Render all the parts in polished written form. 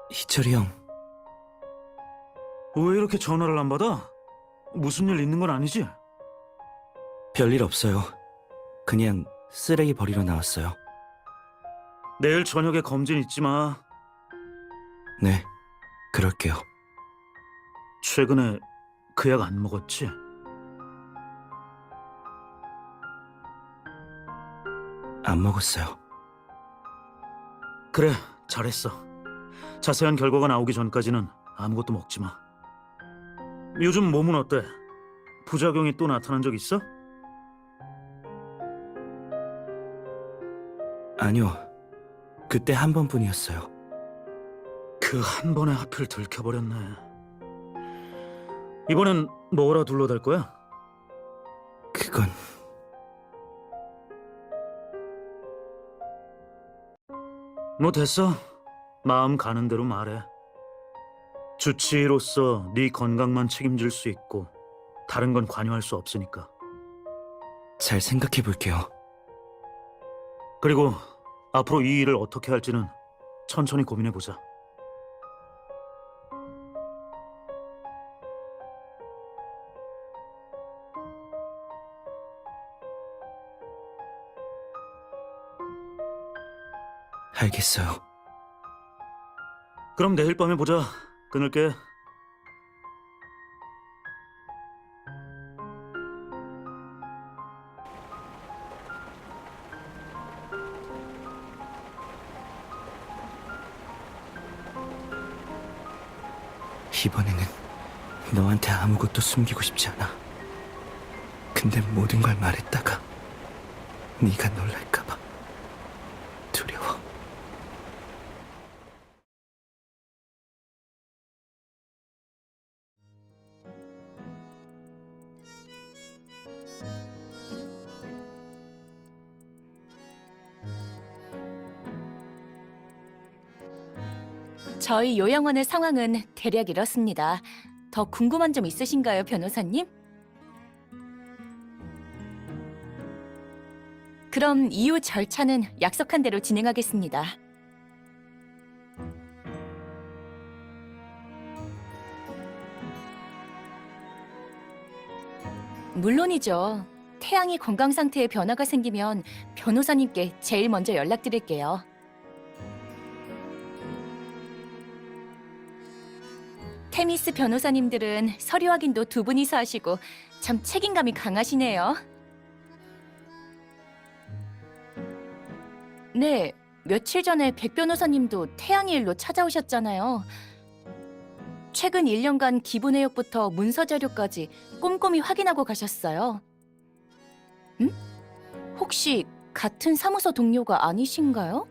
희철이 형, 왜 이렇게 전화를 안 받아? 무슨 일 있는 건 아니지? 별일 없어요. 그냥 쓰레기 버리러 나왔어요. 내일 저녁에 검진 잊지 마. 네, 그럴게요. 최근에 그 약 안 먹었지? 안 먹었어요. 그래, 잘했어. 자세한 결과가 나오기 전까지는 아무것도 먹지 마. 요즘 몸은 어때? 부작용이 또 나타난 적 있어? 아니요, 그때 한 번뿐이었어요. 그 한 번에 하필 들켜버렸네. 이번엔 뭐라 둘러댈 거야? 그건... 뭐 됐어. 마음 가는 대로 말해. 주치의로서 네 건강만 책임질 수 있고 다른 건 관여할 수 없으니까. 잘 생각해 볼게요. 그리고 앞으로 이 일을 어떻게 할지는 천천히 고민해보자. 알겠어요. 그럼 내일 밤에 보자. 끊을게. 이번에는 너한테 아무것도 숨기고 싶지 않아. 근데 모든 걸 말했다가 네가 놀랄까봐 두려워. 저희 요양원의 상황은 대략 이렇습니다. 더 궁금한 점 있으신가요, 변호사님? 그럼 이후 절차는 약속한 대로 진행하겠습니다. 물론이죠. 태양이 건강 상태에 변화가 생기면 변호사님께 제일 먼저 연락드릴게요. 테미스 변호사님들은 서류 확인도 두 분이서 하시고 참 책임감이 강하시네요. 네, 며칠 전에 백 변호사님도 태양의 일로 찾아오셨잖아요. 최근 1년간 기부 내역부터 문서 자료까지 꼼꼼히 확인하고 가셨어요. 혹시 같은 사무소 동료가 아니신가요?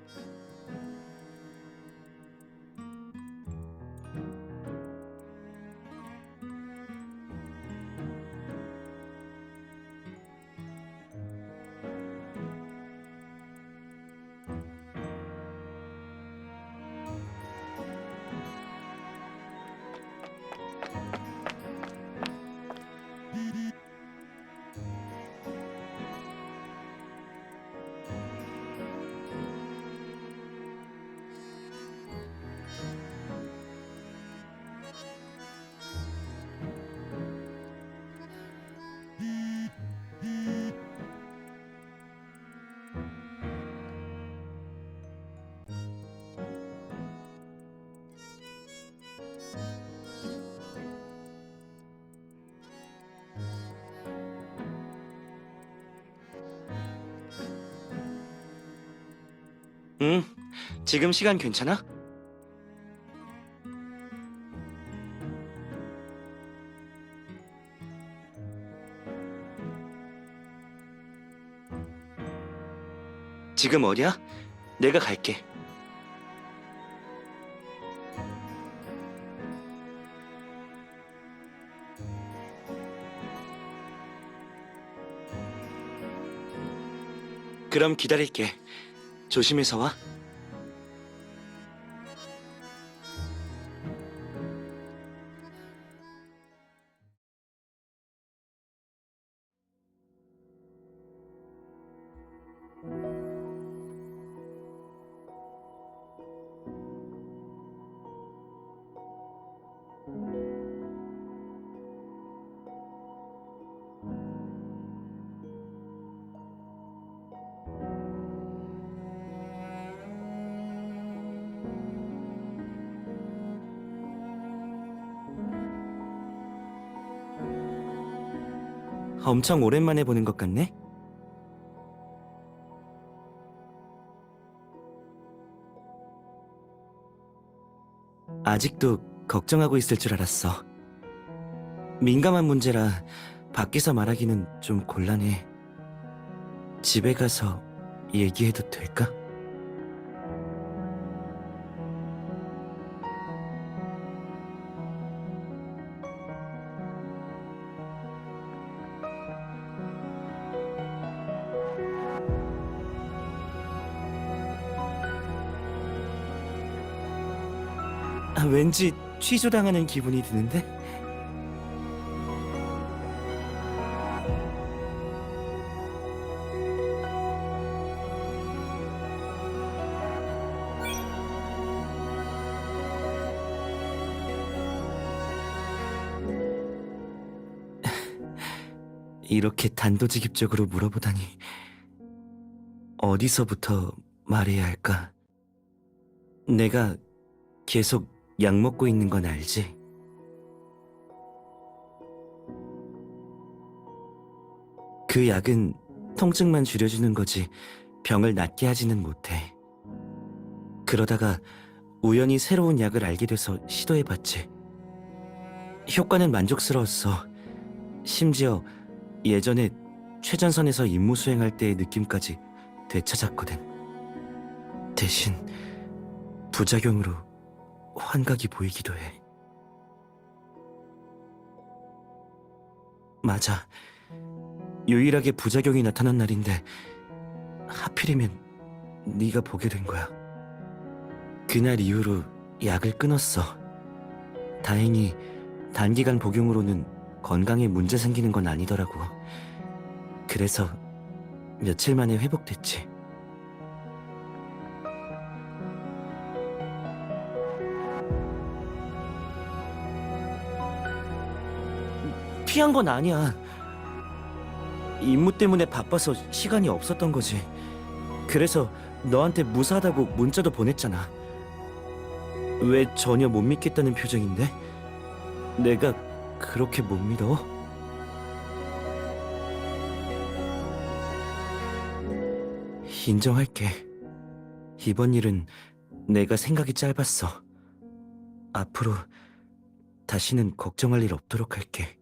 응, 지금 시간 괜찮아? 지금 어디야? 내가 갈게. 그럼 기다릴게. 조심해서 와. 엄청 오랜만에 보는 것 같네? 아직도 걱정하고 있을 줄 알았어. 민감한 문제라 밖에서 말하기는 좀 곤란해. 집에 가서 얘기해도 될까? 왠지 취조당하는 기분이 드는데? 이렇게 단도직입적으로 물어보다니 어디서부터 말해야 할까? 내가 계속 약 먹고 있는 건 알지? 그 약은 통증만 줄여주는 거지 병을 낫게 하지는 못해. 그러다가 우연히 새로운 약을 알게 돼서 시도해봤지. 효과는 만족스러웠어. 심지어 예전에 최전선에서 임무 수행할 때의 느낌까지 되찾았거든. 대신 부작용으로 환각이 보이기도 해. 맞아. 유일하게 부작용이 나타난 날인데 하필이면 네가 보게 된 거야. 그날 이후로 약을 끊었어. 다행히 단기간 복용으로는 건강에 문제 생기는 건 아니더라고. 그래서 며칠 만에 회복됐지. 피한 건 아니야. 임무 때문에 바빠서 시간이 없었던 거지. 그래서 너한테 무사하다고 문자도 보냈잖아. 왜 전혀 못 믿겠다는 표정인데? 내가 그렇게 못 믿어? 인정할게. 이번 일은 내가 생각이 짧았어. 앞으로 다시는 걱정할 일 없도록 할게.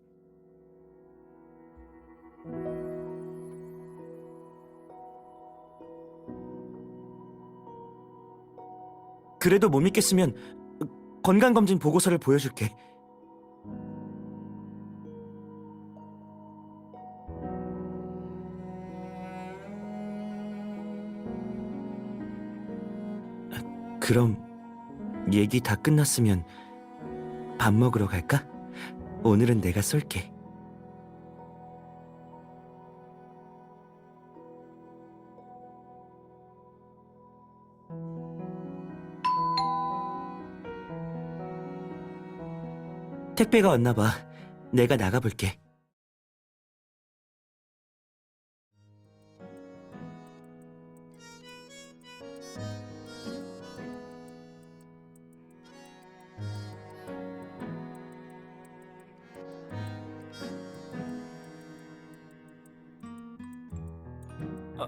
그래도 못 믿겠으면 건강검진 보고서를 보여줄게. 그럼 얘기 다 끝났으면 밥 먹으러 갈까? 오늘은 내가 쏠게. 택배가 왔나 봐. 내가 나가볼게.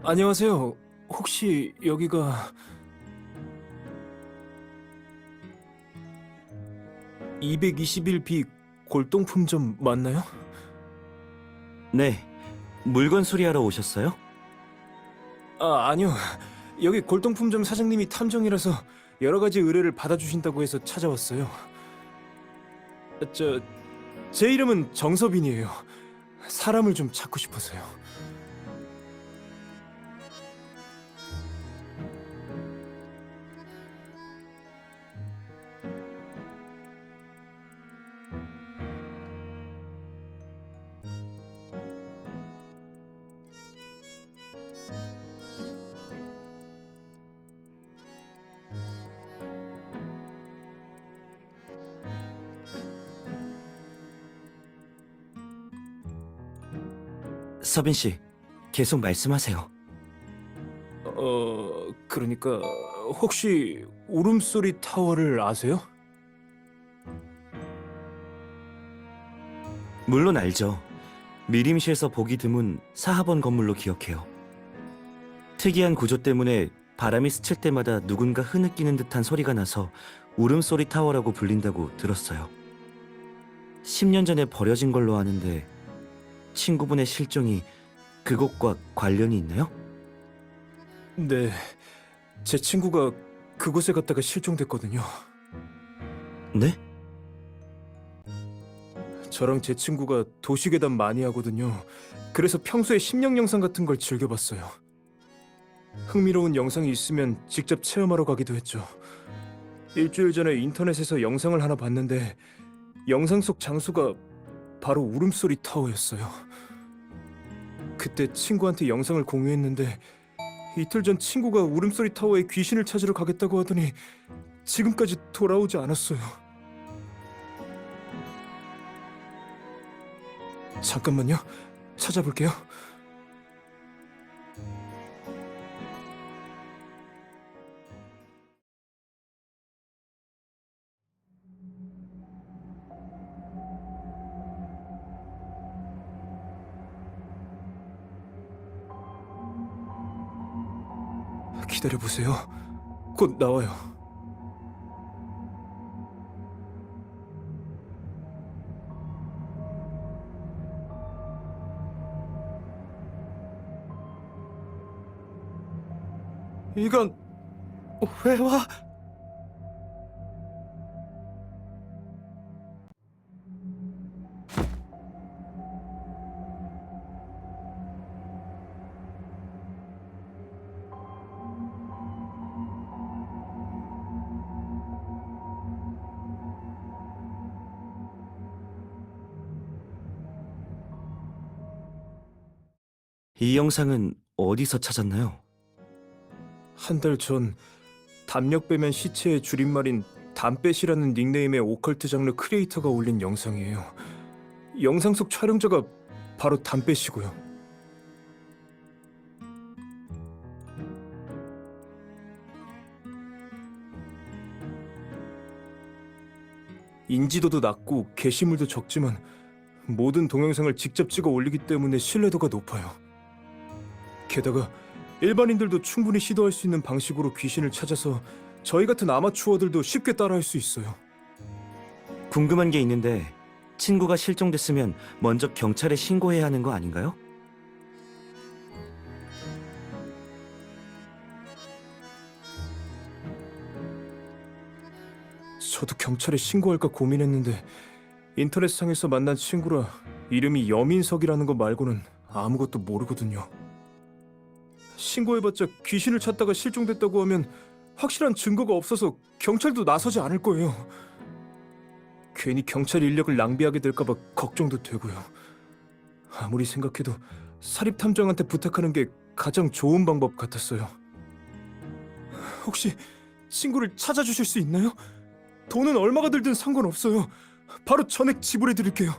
안녕하세요. 혹시 여기가 221B 골동품점 맞나요? 네, 물건 수리하러 오셨어요? 아니요. 여기 골동품점 사장님이 탐정이라서 여러 가지 의뢰를 받아주신다고 해서 찾아왔어요. 제 이름은 정서빈이에요. 사람을 좀 찾고 싶어서요. 서빈 씨, 계속 말씀하세요. 그러니까 혹시 울음소리 타워를 아세요? 물론 알죠. 미림시에서 보기 드문 사하번 건물로 기억해요. 특이한 구조 때문에 바람이 스칠 때마다 누군가 흐느끼는 듯한 소리가 나서 울음소리 타워라고 불린다고 들었어요. 10년 전에 버려진 걸로 아는데 친구분의 실종이 그곳과 관련이 있나요? 네, 제 친구가 그곳에 갔다가 실종됐거든요. 네? 저랑 제 친구가 도시괴담 많이 하거든요. 그래서 평소에 심령 영상 같은 걸 즐겨봤어요. 흥미로운 영상이 있으면 직접 체험하러 가기도 했죠. 일주일 전에 인터넷에서 영상을 하나 봤는데 영상 속 장소가 바로 울음소리 타워였어요. 그때 친구한테 영상을 공유했는데 이틀 전 친구가 울음소리 타워에 귀신을 찾으러 가겠다고 하더니 지금까지 돌아오지 않았어요. 잠깐만요. 찾아볼게요. 기다려보세요. 곧 나와요. 이건 왜 와? 이 영상은 어디서 찾았나요? 한 달 전 담력 빼면 시체의 줄임말인 담뱃이라는 닉네임의 오컬트 장르 크리에이터가 올린 영상이에요. 영상 속 촬영자가 바로 담뱃이고요. 인지도도 낮고 게시물도 적지만 모든 동영상을 직접 찍어 올리기 때문에 신뢰도가 높아요. 게다가 일반인들도 충분히 시도할 수 있는 방식으로 귀신을 찾아서 저희 같은 아마추어들도 쉽게 따라할 수 있어요. 궁금한 게 있는데 친구가 실종됐으면 먼저 경찰에 신고해야 하는 거 아닌가요? 저도 경찰에 신고할까 고민했는데 인터넷상에서 만난 친구라 이름이 여민석이라는 거 말고는 아무것도 모르거든요. 신고해봤자 귀신을 찾다가 실종됐다고 하면 확실한 증거가 없어서 경찰도 나서지 않을 거예요. 괜히 경찰 인력을 낭비하게 될까봐 걱정도 되고요. 아무리 생각해도 사립탐정한테 부탁하는 게 가장 좋은 방법 같았어요. 혹시 친구를 찾아주실 수 있나요? 돈은 얼마가 들든 상관없어요. 바로 전액 지불해드릴게요.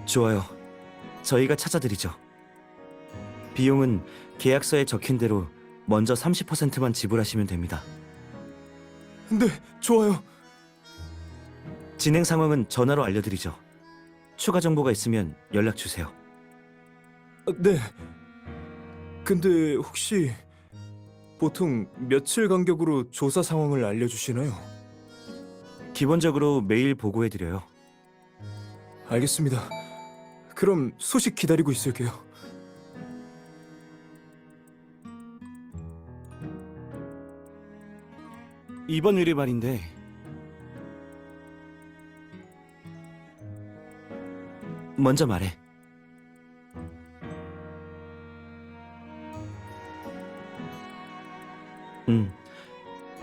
좋아요. 저희가 찾아드리죠. 비용은 계약서에 적힌 대로 먼저 30%만 지불하시면 됩니다. 네, 좋아요. 진행 상황은 전화로 알려드리죠. 추가 정보가 있으면 연락 주세요. 네. 근데 혹시 보통 며칠 간격으로 조사 상황을 알려주시나요? 기본적으로 매일 보고해드려요. 알겠습니다. 그럼 소식 기다리고 있을게요. 이번 의뢰 말인데 먼저 말해.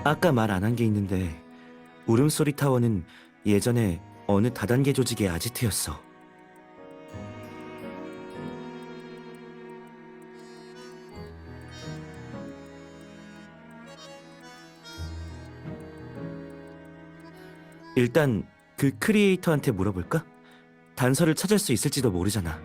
아까 말 안 한 게 있는데 울음소리 타워는 예전에 어느 다단계 조직의 아지트였어. 일단 그 크리에이터한테 물어볼까? 단서를 찾을 수 있을지도 모르잖아.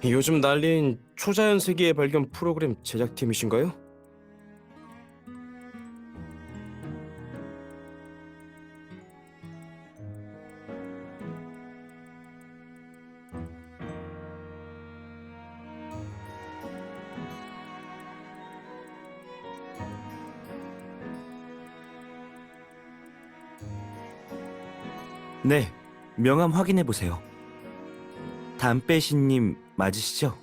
요즘 난리인 초자연 세계의 발견 프로그램 제작팀이신가요? 네, 명함 확인해 보세요. 담배신님 맞으시죠?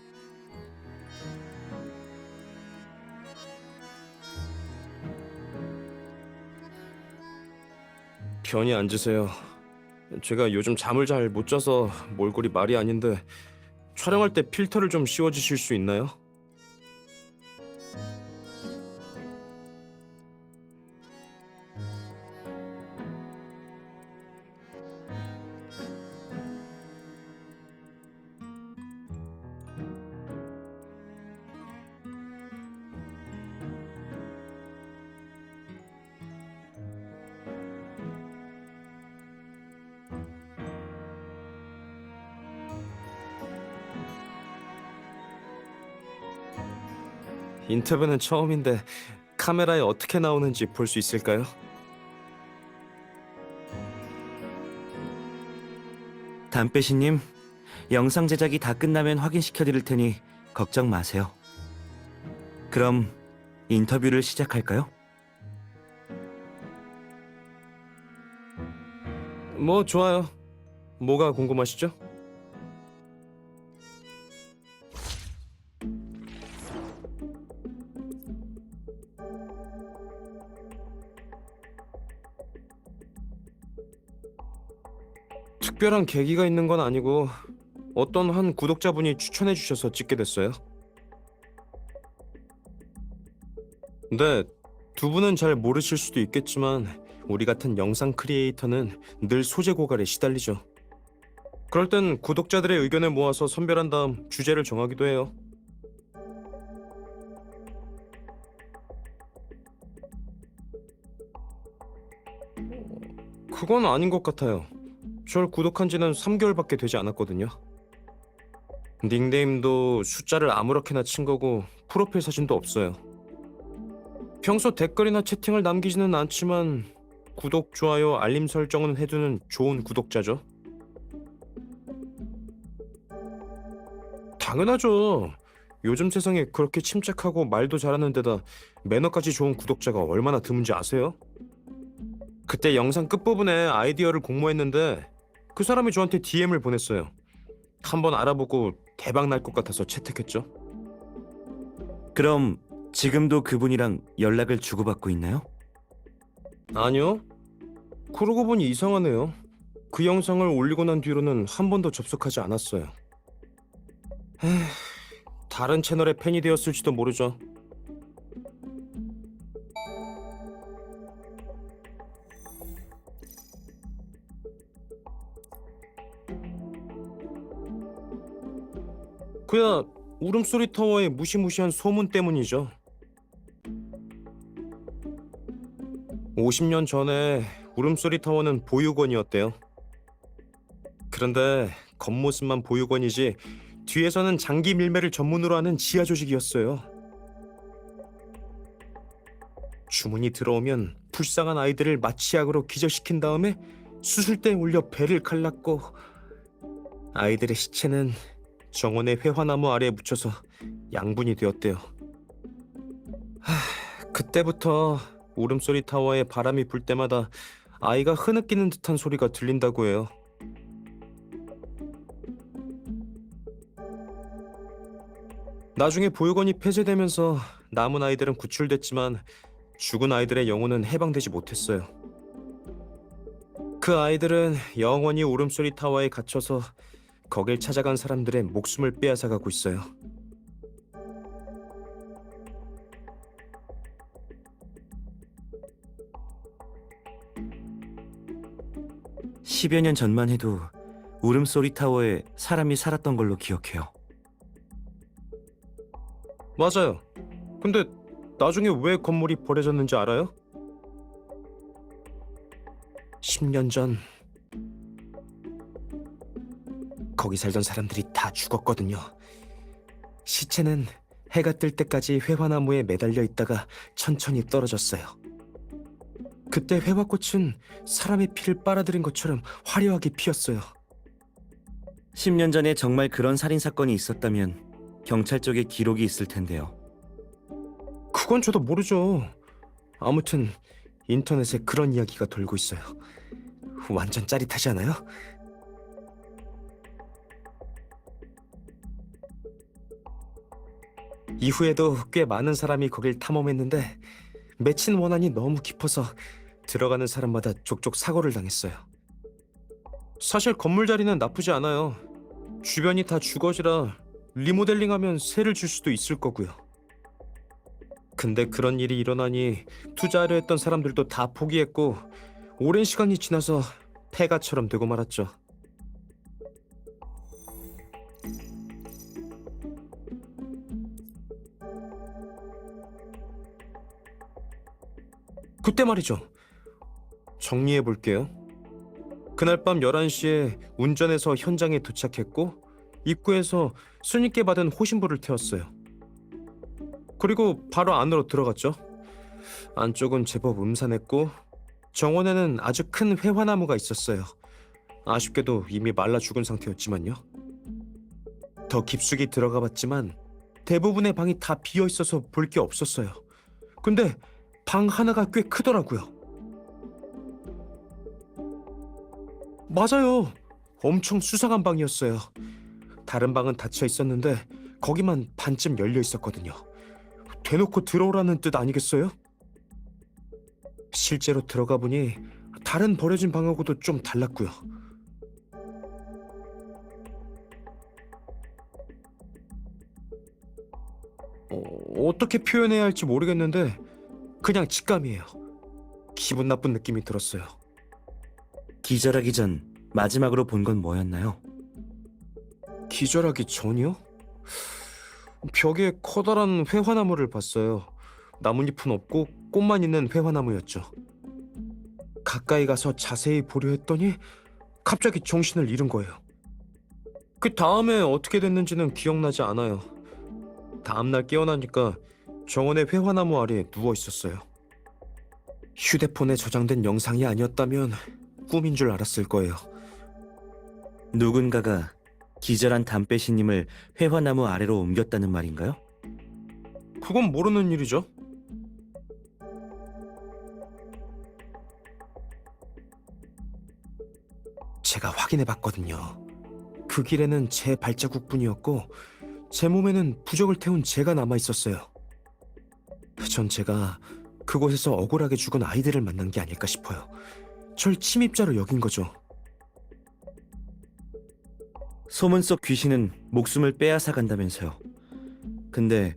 편히 앉으세요. 제가 요즘 잠을 잘 못 자서 몰골이 말이 아닌데 촬영할 때 필터를 좀 씌워주실 수 있나요? 인터뷰는 처음인데 카메라에 어떻게 나오는지 볼 수 있을까요? 담배신님, 영상 제작이 다 끝나면 확인시켜 드릴 테니 걱정 마세요. 그럼 인터뷰를 시작할까요? 뭐 좋아요. 뭐가 궁금하시죠? 특별한 계기가 있는 건 아니고 어떤 한 구독자분이 추천해 주셔서 찍게 됐어요. 근데 두 분은 잘 모르실 수도 있겠지만 우리 같은 영상 크리에이터는 늘 소재 고갈에 시달리죠. 그럴 땐 구독자들의 의견을 모아서 선별한 다음 주제를 정하기도 해요. 그건 아닌 것 같아요. 절 구독한 지는 3개월밖에 되지 않았거든요. 닉네임도 숫자를 아무렇게나 친 거고 프로필 사진도 없어요. 평소 댓글이나 채팅을 남기지는 않지만 구독, 좋아요, 알림 설정은 해두는 좋은 구독자죠. 당연하죠. 요즘 세상에 그렇게 침착하고 말도 잘하는 데다 매너까지 좋은 구독자가 얼마나 드문지 아세요? 그때 영상 끝부분에 아이디어를 공모했는데 그 사람이 저한테 DM을 보냈어요. 한번 알아보고 대박 날 것 같아서 채택했죠. 그럼 지금도 그분이랑 연락을 주고받고 있나요? 아니요. 그러고 보니 이상하네요. 그 영상을 올리고 난 뒤로는 한 번도 접속하지 않았어요. 에휴, 다른 채널의 팬이 되었을지도 모르죠. 그야 울음소리 타워의 무시무시한 소문 때문이죠. 50년 전에 울음소리 타워는 보육원이었대요. 그런데 겉모습만 보육원이지 뒤에서는 장기 밀매를 전문으로 하는 지하 조직이었어요. 주문이 들어오면 불쌍한 아이들을 마취약으로 기절시킨 다음에 수술대에 올려 배를 갈랐고 아이들의 시체는 정원의 회화나무 아래에 묻혀서 양분이 되었대요. 그때부터 울음소리 타워에 바람이 불 때마다 아이가 흐느끼는 듯한 소리가 들린다고 해요. 나중에 보육원이 폐쇄되면서 남은 아이들은 구출됐지만 죽은 아이들의 영혼은 해방되지 못했어요. 그 아이들은 영원히 울음소리 타워에 갇혀서 거길 찾아간 사람들의 목숨을 빼앗아가고 있어요. (10여 년) 전만 해도 울음소리 타워에 사람이 살았던 걸로 기억해요. 맞아요. 근데 나중에 왜 건물이 버려졌는지 알아요? 10년 전 거기 살던 사람들이 다 죽었거든요. 시체는 해가 뜰 때까지 회화나무에 매달려 있다가 천천히 떨어졌어요. 그때 회화꽃은 사람의 피를 빨아들인 것처럼 화려하게 피었어요. 10년 전에 정말 그런 살인 사건이 있었다면 경찰 쪽에 기록이 있을 텐데요. 그건 저도 모르죠. 아무튼 인터넷에 그런 이야기가 돌고 있어요. 완전 짜릿하지 않아요? 이후에도 꽤 많은 사람이 거길 탐험했는데 맺힌 원한이 너무 깊어서 들어가는 사람마다 족족 사고를 당했어요. 사실 건물 자리는 나쁘지 않아요. 주변이 다 주거지라 리모델링하면 세를 줄 수도 있을 거고요. 근데 그런 일이 일어나니 투자하려 했던 사람들도 다 포기했고 오랜 시간이 지나서 폐가처럼 되고 말았죠. 그때 말이죠. 정리해 볼게요. 그날 밤 11시에 운전해서 현장에 도착했고 입구에서 손님께 받은 호신부를 태웠어요. 그리고 바로 안으로 들어갔죠. 안쪽은 제법 음산했고 정원에는 아주 큰 회화나무가 있었어요. 아쉽게도 이미 말라 죽은 상태였지만요. 더 깊숙이 들어가 봤지만 대부분의 방이 다 비어 있어서 볼 게 없었어요. 근데 방 하나가 꽤 크더라고요. 맞아요. 엄청 수상한 방이었어요. 다른 방은 닫혀 있었는데 거기만 반쯤 열려 있었거든요. 대놓고 들어오라는 뜻 아니겠어요? 실제로 들어가 보니 다른 버려진 방하고도 좀 달랐고요. 어떻게 표현해야 할지 모르겠는데 그냥 직감이에요. 기분 나쁜 느낌이 들었어요. 기절하기 전 마지막으로 본 건 뭐였나요? 기절하기 전이요? 벽에 커다란 회화나무를 봤어요. 나뭇잎은 없고 꽃만 있는 회화나무였죠. 가까이 가서 자세히 보려 했더니 갑자기 정신을 잃은 거예요. 그 다음에 어떻게 됐는지는 기억나지 않아요. 다음날 깨어나니까 정원의 회화나무 아래에 누워 있었어요. 휴대폰에 저장된 영상이 아니었다면 꿈인 줄 알았을 거예요. 누군가가 기절한 담배신님을 회화나무 아래로 옮겼다는 말인가요? 그건 모르는 일이죠. 제가 확인해봤거든요. 그 길에는 제 발자국뿐이었고 제 몸에는 부적을 태운 제가 남아있었어요. 전 제가 그곳에서 억울하게 죽은 아이들을 만난 게 아닐까 싶어요. 절 침입자로 여긴 거죠. 소문 속 귀신은 목숨을 빼앗아 간다면서요. 근데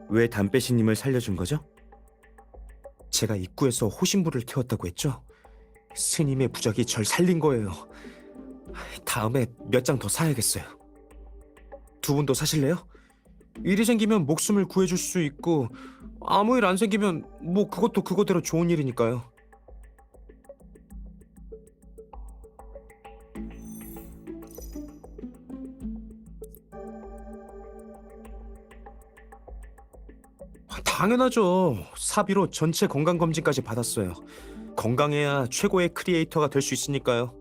왜 담배신님을 살려준 거죠? 제가 입구에서 호신부를 태웠다고 했죠? 스님의 부적이 절 살린 거예요. 다음에 몇 장 더 사야겠어요. 두 분도 사실래요? 일이 생기면 목숨을 구해줄 수 있고 아무 일 안 생기면 뭐 그것도 그거대로 좋은 일이니까요. 당연하죠. 사비로 전체 건강검진까지 받았어요. 건강해야 최고의 크리에이터가 될 수 있으니까요.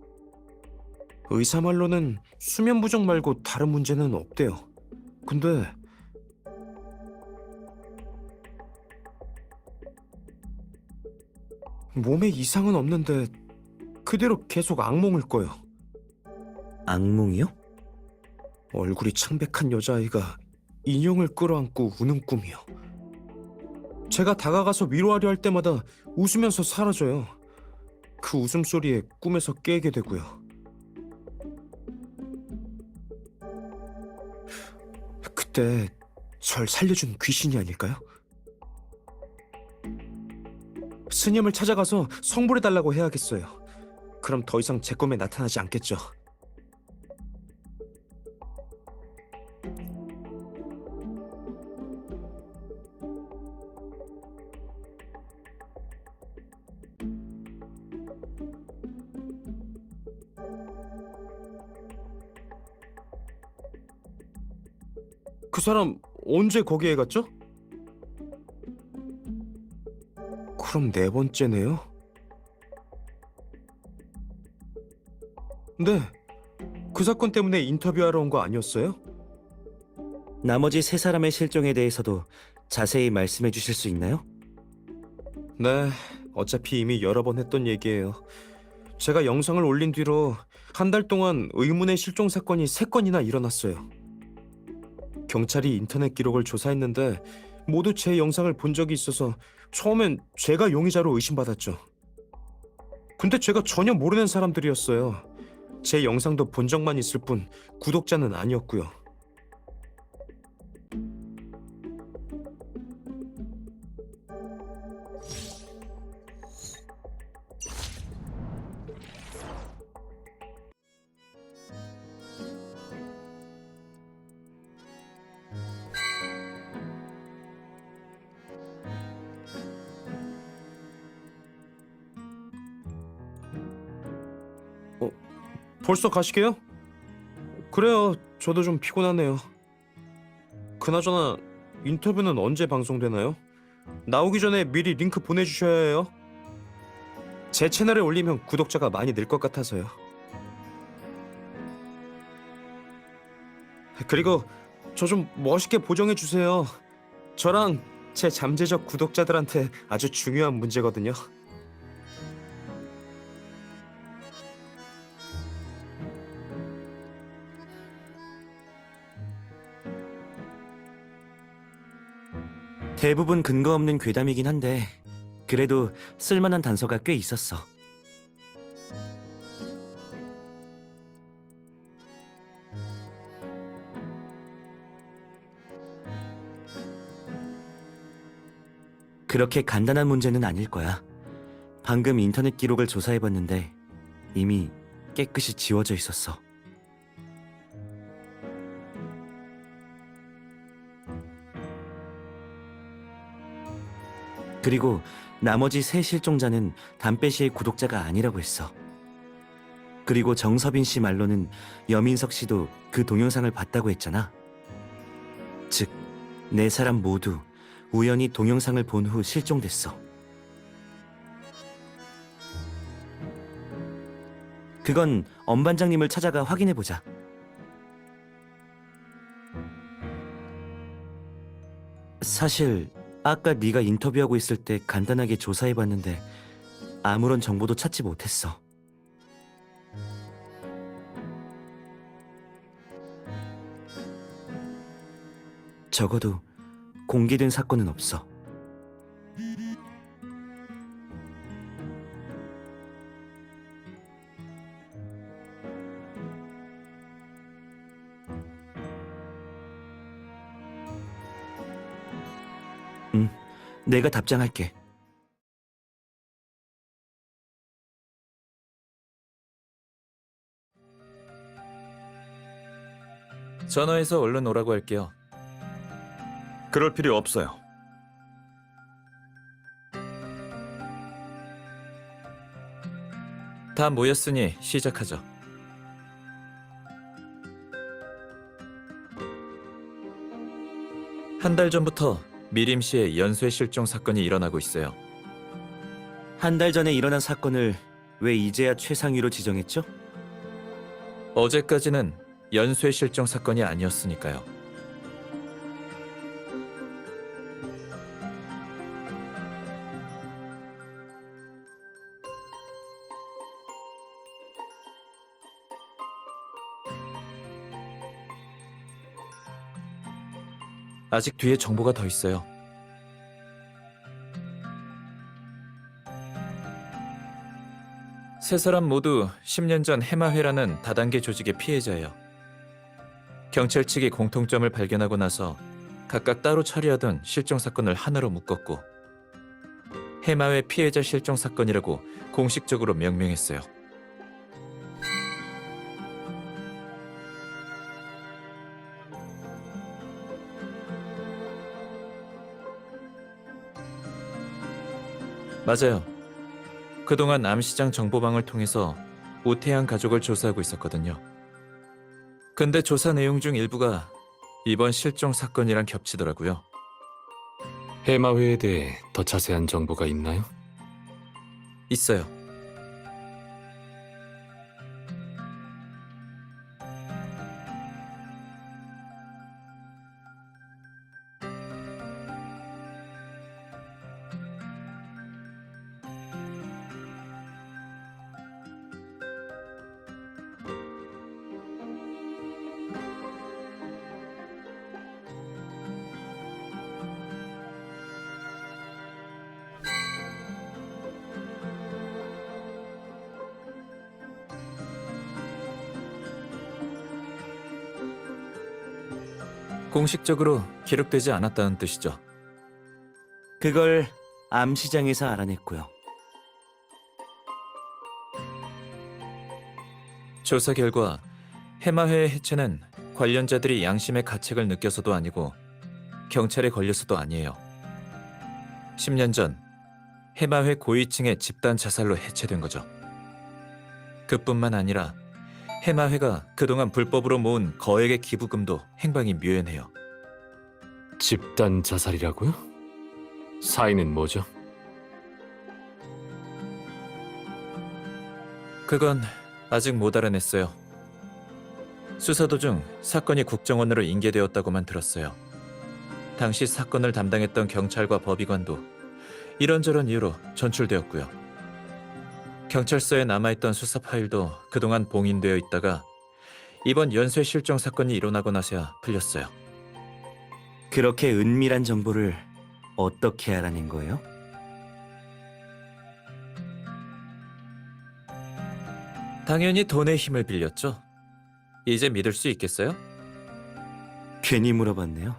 의사 말로는 수면 부족 말고 다른 문제는 없대요. 근데 몸에 이상은 없는데 그대로 계속 악몽을 꿔요. 악몽이요? 얼굴이 창백한 여자아이가 인형을 끌어안고 우는 꿈이요. 제가 다가가서 위로하려 할 때마다 웃으면서 사라져요. 그 웃음소리에 꿈에서 깨게 되고요. 그때 절 살려준 귀신이 아닐까요? 스님을 찾아가서 성불해달라고 해야겠어요. 그럼 더 이상 제 꿈에 나타나지 않겠죠. 그 사람 언제 거기에 갔죠? 그럼 네 번째네요? 네, 그 사건 때문에 인터뷰하러 온 거 아니었어요? 나머지 세 사람의 실종에 대해서도 자세히 말씀해 주실 수 있나요? 네, 어차피 이미 여러 번 했던 얘기예요. 제가 영상을 올린 뒤로 한 달 동안 의문의 실종 사건이 3건이나 일어났어요. 경찰이 인터넷 기록을 조사했는데 모두 제 영상을 본 적이 있어서 처음엔 제가 용의자로 의심받았죠. 근데 제가 전혀 모르는 사람들이었어요. 제 영상도 본 적만 있을 뿐 구독자는 아니었고요. 벌써 가시게요? 그래요. 저도 좀 피곤하네요. 그나저나 인터뷰는 언제 방송되나요? 나오기 전에 미리 링크 보내주셔야 해요. 제 채널에 올리면 구독자가 많이 늘 것 같아서요. 그리고 저 좀 멋있게 보정해주세요. 저랑 제 잠재적 구독자들한테 아주 중요한 문제거든요. 대부분 근거 없는 괴담이긴 한데 그래도 쓸만한 단서가 꽤 있었어. 그렇게 간단한 문제는 아닐 거야. 방금 인터넷 기록을 조사해봤는데 이미 깨끗이 지워져 있었어. 그리고 나머지 세 실종자는 담배시의 구독자가 아니라고 했어. 그리고 정서빈 씨 말로는 여민석 씨도 그 동영상을 봤다고 했잖아. 즉, 네 사람 모두 우연히 동영상을 본 후 실종됐어. 그건 엄 반장님을 찾아가 확인해보자. 사실 아까 네가 인터뷰하고 있을 때 간단하게 조사해봤는데 아무런 정보도 찾지 못했어. 적어도 공개된 사건은 없어. 내가 답장할게. 전화해서 얼른 오라고 할게요. 그럴 필요 없어요. 다 모였으니 시작하죠. 한 달 전부터 미림시에 연쇄 실종 사건이 일어나고 있어요. 한 달 전에 일어난 사건을 왜 이제야 최상위로 지정했죠? 어제까지는 연쇄 실종 사건이 아니었으니까요. 아직 뒤에 정보가 더 있어요. 세 사람 모두 10년 전 해마회라는 다단계 조직의 피해자예요. 경찰 측이 공통점을 발견하고 나서 각각 따로 처리하던 실종 사건을 하나로 묶었고 해마회 피해자 실종 사건이라고 공식적으로 명명했어요. 맞아요. 그동안 암시장 정보방을 통해서 오태양 가족을 조사하고 있었거든요. 근데 조사 내용 중 일부가 이번 실종 사건이랑 겹치더라고요. 해마회에 대해 더 자세한 정보가 있나요? 있어요. 공식적으로 기록되지 않았다는 뜻이죠. 그걸 암시장에서 알아냈고요. 조사 결과 해마회의 해체는 관련자들이 양심의 가책을 느껴서도 아니고 경찰에 걸려서도 아니에요. 10년 전 해마회 고위층의 집단 자살로 해체된 거죠. 그뿐만 아니라 해마회가 그동안 불법으로 모은 거액의 기부금도 행방이 묘연해요. 집단 자살이라고요? 사인은 뭐죠? 그건 아직 못 알아냈어요. 수사 도중 사건이 국정원으로 인계되었다고만 들었어요. 당시 사건을 담당했던 경찰과 법의관도 이런저런 이유로 전출되었고요. 경찰서에 남아있던 수사 파일도 그동안 봉인되어 있다가 이번 연쇄 실종 사건이 일어나고 나서야 풀렸어요. 그렇게 은밀한 정보를 어떻게 알아낸 거예요? 당연히 돈의 힘을 빌렸죠. 이제 믿을 수 있겠어요? 괜히 물어봤네요.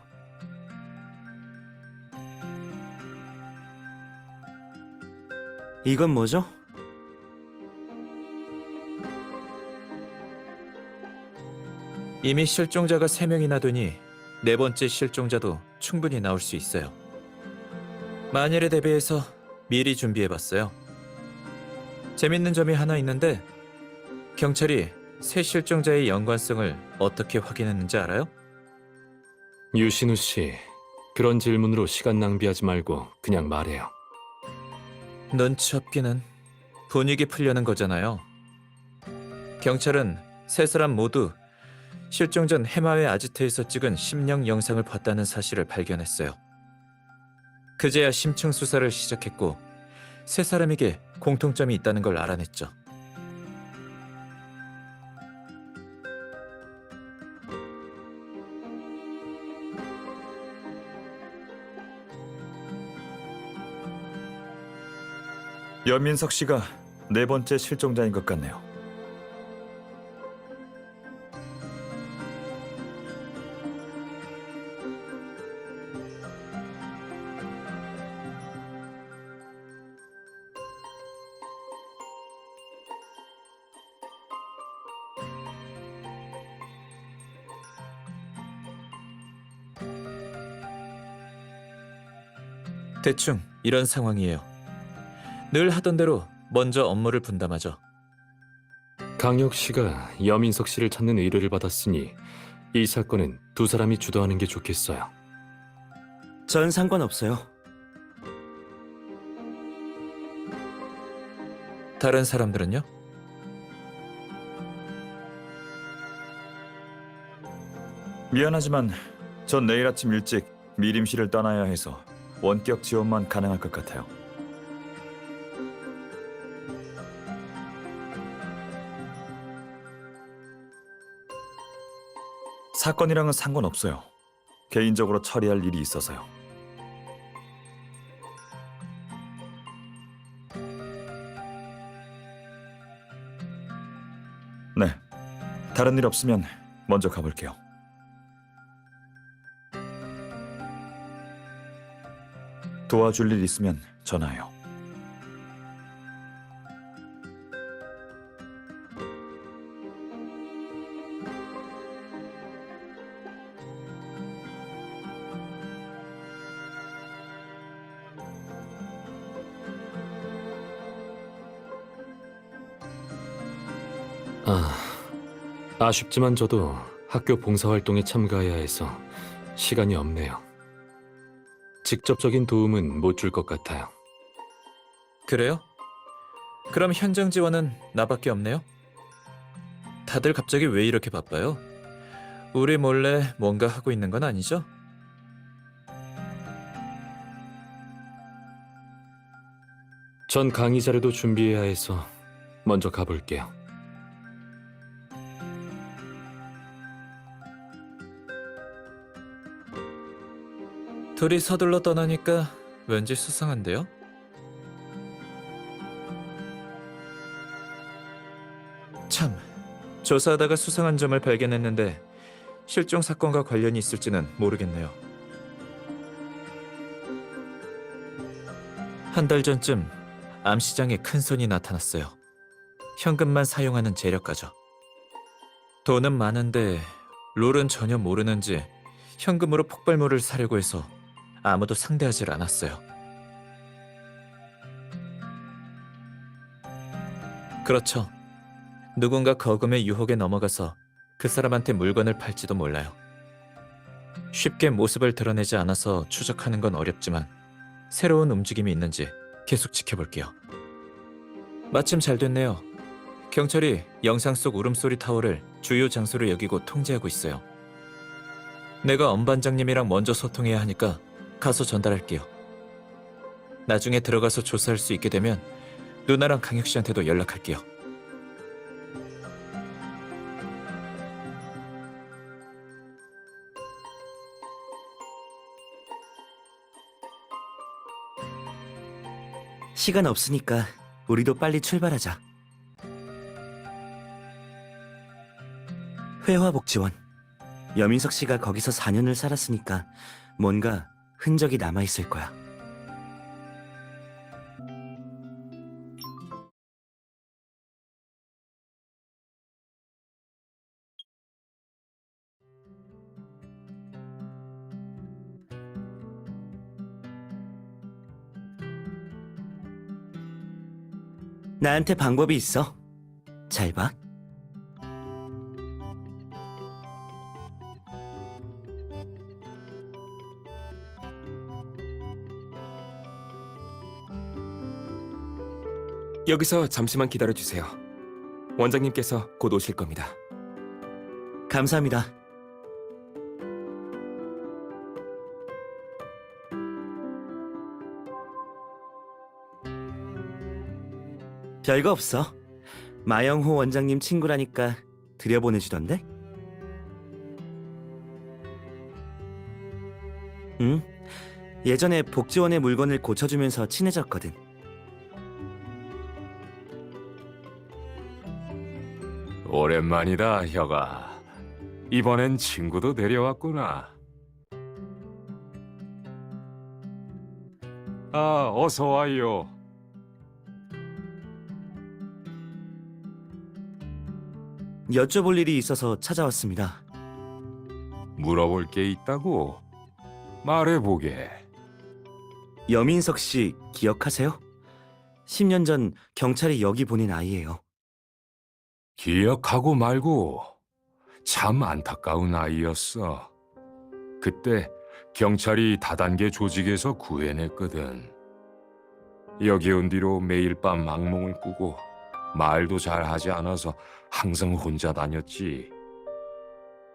이건 뭐죠? 이미 실종자가 3명이나 되니 네 번째 실종자도 충분히 나올 수 있어요. 만일에 대비해서 미리 준비해봤어요. 재밌는 점이 하나 있는데 경찰이 새 실종자의 연관성을 어떻게 확인했는지 알아요? 유신우 씨, 그런 질문으로 시간 낭비하지 말고 그냥 말해요. 눈치 없기는 분위기 풀려는 거잖아요. 경찰은 세 사람 모두 실종 전 해마회 아지트에서 찍은 심령 영상을 봤다는 사실을 발견했어요. 그제야 심층 수사를 시작했고 세 사람에게 공통점이 있다는 걸 알아냈죠. 여민석 씨가 네 번째 실종자인 것 같네요. 대충 이런 상황이에요. 늘 하던 대로 먼저 업무를 분담하죠. 강혁 씨가 여민석 씨를 찾는 의뢰를 받았으니 이 사건은 두 사람이 주도하는 게 좋겠어요. 전 상관없어요. 다른 사람들은요? 미안하지만 전 내일 아침 일찍 미림실을 떠나야 해서 원격 지원만 가능할 것 같아요. 사건이랑은 상관없어요. 개인적으로 처리할 일이 있어서요. 네, 다른 일 없으면 먼저 가볼게요. 도와줄 일 있으면 전화해요. 아쉽지만 저도 학교 봉사활동에 참가해야 해서 시간이 없네요. 직접적인 도움은 못 줄 것 같아요. 그래요? 그럼 현장 지원은 나밖에 없네요? 다들 갑자기 왜 이렇게 바빠요? 우리 몰래 뭔가 하고 있는 건 아니죠? 전 강의 자료도 준비해야 해서 먼저 가볼게요. 둘이 서둘러 떠나니까 왠지 수상한데요? 참, 조사하다가 수상한 점을 발견했는데 실종 사건과 관련이 있을지는 모르겠네요. 한 달 전쯤 암시장에 큰 손이 나타났어요. 현금만 사용하는 재력가죠. 돈은 많은데 룰은 전혀 모르는지 현금으로 폭발물을 사려고 해서 아무도 상대하질 않았어요. 그렇죠. 누군가 거금의 유혹에 넘어가서 그 사람한테 물건을 팔지도 몰라요. 쉽게 모습을 드러내지 않아서 추적하는 건 어렵지만 새로운 움직임이 있는지 계속 지켜볼게요. 마침 잘 됐네요. 경찰이 영상 속 울음소리 타워를 주요 장소로 여기고 통제하고 있어요. 내가 엄 반장님이랑 먼저 소통해야 하니까 가서 전달할게요. 나중에 들어가서 조사할 수 있게 되면 누나랑 강혁 씨한테도 연락할게요. 시간 없으니까 우리도 빨리 출발하자. 회화복지원. 여민석 씨가 거기서 4년을 살았으니까 뭔가 흔적이 남아있을 거야. 나한테 방법이 있어. 잘 봐. 여기서 잠시만 기다려주세요. 원장님께서 곧 오실 겁니다. 감사합니다. 별거 없어. 마영호 원장님 친구라니까 들여보내주던데? 응? 예전에 복지원의 물건을 고쳐주면서 친해졌거든. 오랜만이다, 혁아. 이번엔 친구도 데려왔구나. 아, 어서 와요. 여쭤볼 일이 있어서 찾아왔습니다. 물어볼 게 있다고? 말해보게. 여민석 씨 기억하세요? 10년 전 경찰이 여기 보낸 아이예요. 기억하고 말고 참 안타까운 아이였어. 그때 경찰이 다단계 조직에서 구해냈거든. 여기 온 뒤로 매일 밤 악몽을 꾸고 말도 잘 하지 않아서 항상 혼자 다녔지.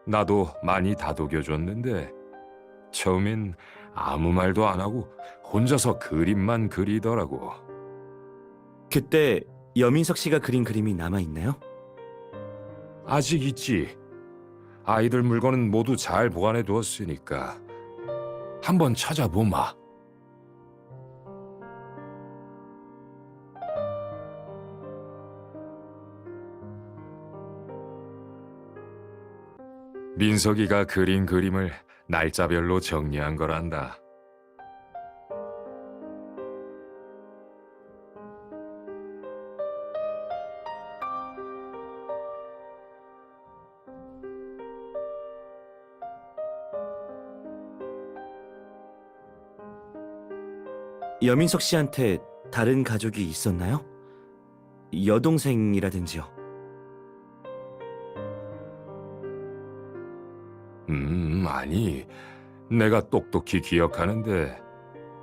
나도 많이 다독여줬는데 처음엔 아무 말도 안 하고 혼자서 그림만 그리더라고. 그때 여민석 씨가 그린 그림이 남아 있나요? 아직 있지. 아이들 물건은 모두 잘 보관해 두었으니까 한번 찾아보마. 민석이가 그린 그림을 날짜별로 정리한 거란다. 여민석 씨한테 다른 가족이 있었나요? 여동생이라든지요. 아니. 내가 똑똑히 기억하는데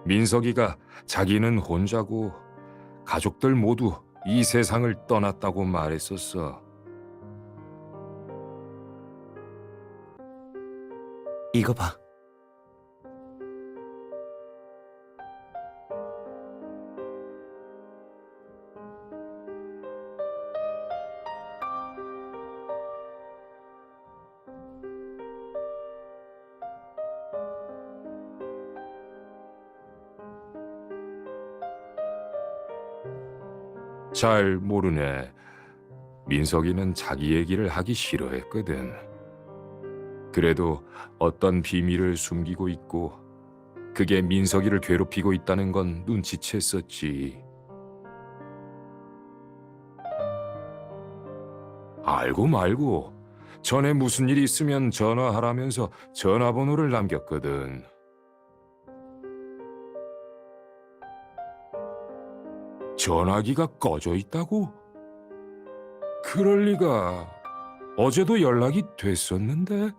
민석이가 자기는 혼자고 가족들 모두 이 세상을 떠났다고 말했었어. 이거 봐. 잘 모르네. 민석이는 자기 얘기를 하기 싫어했거든. 그래도 어떤 비밀을 숨기고 있고 그게 민석이를 괴롭히고 있다는 건 눈치챘었지. 알고 말고 전에 무슨 일이 있으면 전화하라면서 전화번호를 남겼거든. 전화기가 꺼져 있다고? 그럴 리가. 어제도 연락이 됐었는데.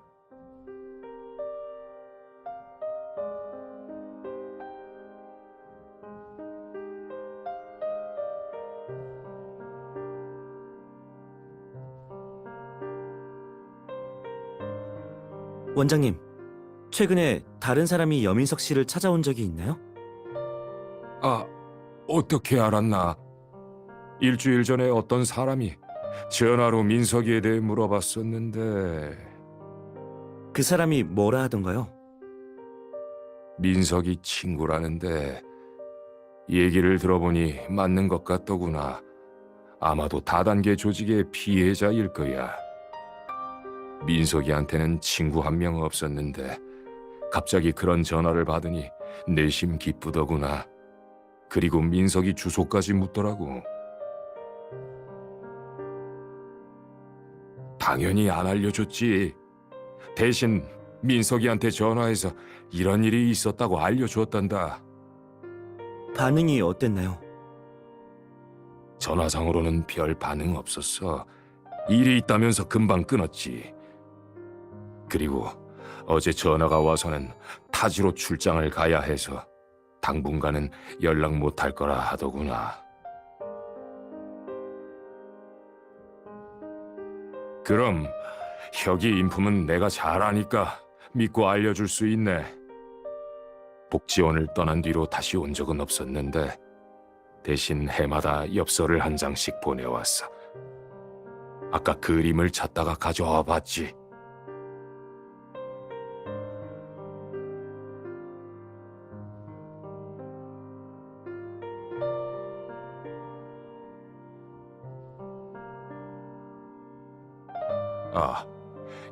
원장님, 최근에 다른 사람이 여민석 씨를 찾아온 적이 있나요? 아, 어떻게 알았나? 일주일 전에 어떤 사람이 전화로 민석이에 대해 물어봤었는데 그 사람이 뭐라 하던가요? 민석이 친구라는데 얘기를 들어보니 맞는 것 같더구나. 아마도 다단계 조직의 피해자일 거야. 민석이한테는 친구 한 명 없었는데 갑자기 그런 전화를 받으니 내심 기쁘더구나. 그리고 민석이 주소까지 묻더라고. 당연히 안 알려줬지. 대신 민석이한테 전화해서 이런 일이 있었다고 알려주었단다. 반응이 어땠나요? 전화상으로는 별 반응 없었어. 일이 있다면서 금방 끊었지. 그리고 어제 전화가 와서는 타지로 출장을 가야 해서 당분간은 연락 못할 거라 하더구나. 그럼 혁이 인품은 내가 잘 아니까 믿고 알려줄 수 있네. 복지원을 떠난 뒤로 다시 온 적은 없었는데 대신 해마다 엽서를 한 장씩 보내왔어. 아까 그림을 찾다가 가져와 봤지. 아,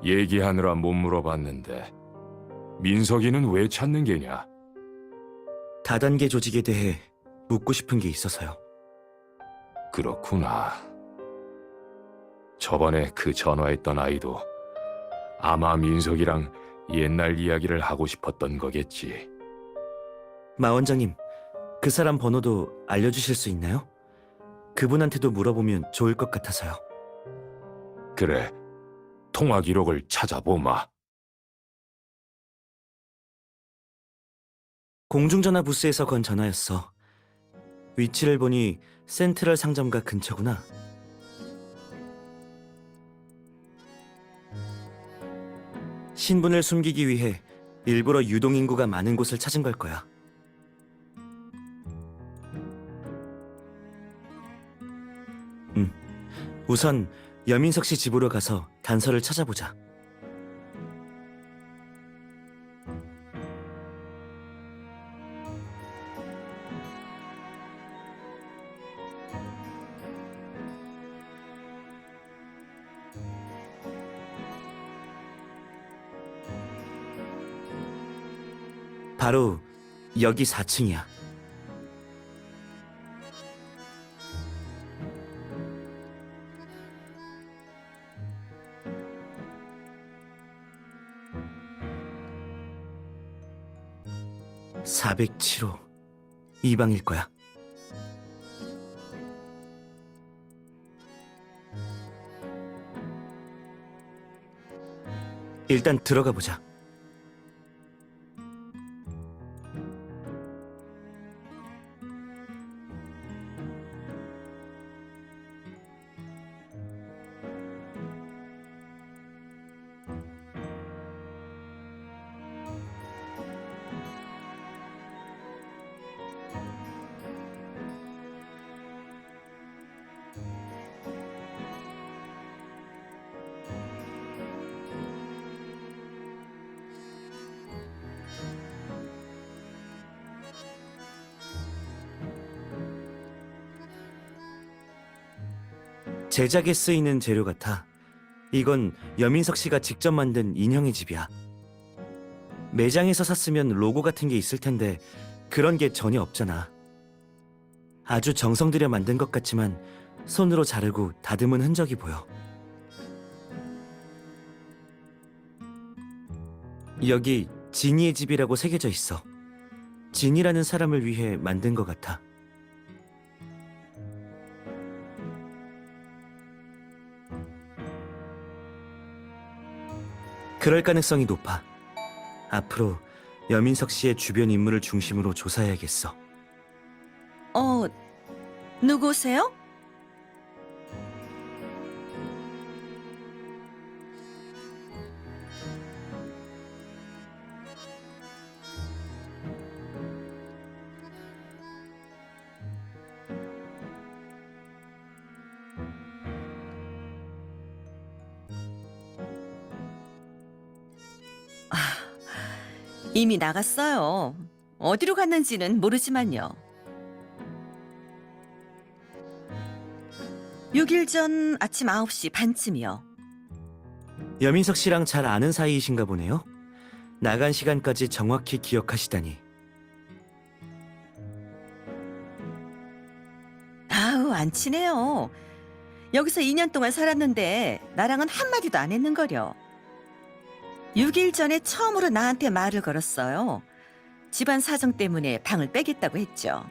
얘기하느라 못 물어봤는데 민석이는 왜 찾는 게냐? 다단계 조직에 대해 묻고 싶은 게 있어서요. 그렇구나. 저번에 그 전화했던 아이도 아마 민석이랑 옛날 이야기를 하고 싶었던 거겠지. 마 원장님, 그 사람 번호도 알려주실 수 있나요? 그분한테도 물어보면 좋을 것 같아서요. 그래, 통화 기록을 찾아보마. 공중전화 부스에서 건 전화였어. 위치를 보니 센트럴 상점가 근처구나. 신분을 숨기기 위해 일부러 유동인구가 많은 곳을 찾은 걸 거야. 우선 여민석 씨 집으로 가서 단서를 찾아보자. 바로 여기 4층이야. (407호) 이 방일 거야. 일단 들어가 보자. 제작에 쓰이는 재료 같아. 이건 여민석 씨가 직접 만든 인형의 집이야. 매장에서 샀으면 로고 같은 게 있을 텐데 그런 게 전혀 없잖아. 아주 정성 들여 만든 것 같지만 손으로 자르고 다듬은 흔적이 보여. 여기 지니의 집이라고 새겨져 있어. 지니라는 사람을 위해 만든 것 같아. 그럴 가능성이 높아. 앞으로 여민석 씨의 주변 인물을 중심으로 조사해야겠어. 누구세요? 이미 나갔어요. 어디로 갔는지는 모르지만요. 6일 전 아침 9시 반쯤이요. 여민석 씨랑 잘 아는 사이이신가 보네요. 나간 시간까지 정확히 기억하시다니. 아우, 안 친해요. 여기서 2년 동안 살았는데 나랑은 한마디도 안 했는거려. 6일 전에 처음으로 나한테 말을 걸었어요. 집안 사정 때문에 방을 빼겠다고 했죠.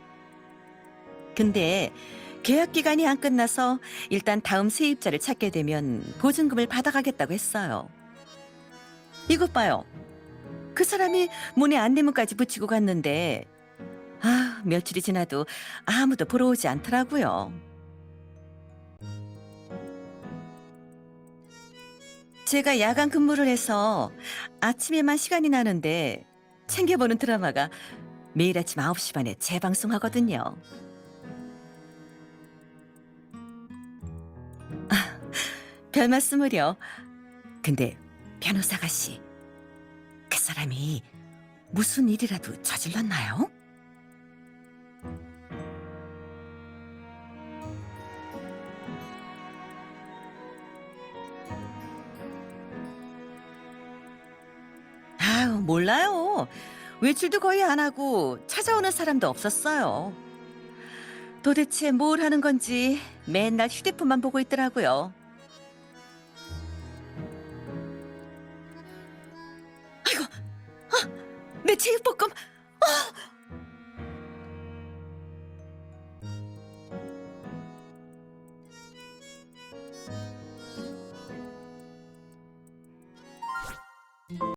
근데 계약 기간이 안 끝나서 일단 다음 세입자를 찾게 되면 보증금을 받아가겠다고 했어요. 이것 봐요. 그 사람이 문에 안내문까지 붙이고 갔는데 며칠이 지나도 아무도 보러 오지 않더라고요. 제가 야간 근무를 해서 아침에만 시간이 나는데 챙겨보는 드라마가 매일 아침 9시 반에 재방송하거든요. 별 말씀을요. 근데 변호사 아가씨, 그 사람이 무슨 일이라도 저질렀나요? 아유, 몰라요. 외출도 거의 안 하고 찾아오는 사람도 없었어요. 도대체 뭘 하는 건지 맨날 휴대폰만 보고 있더라고요. 아이고, 내 제육볶음!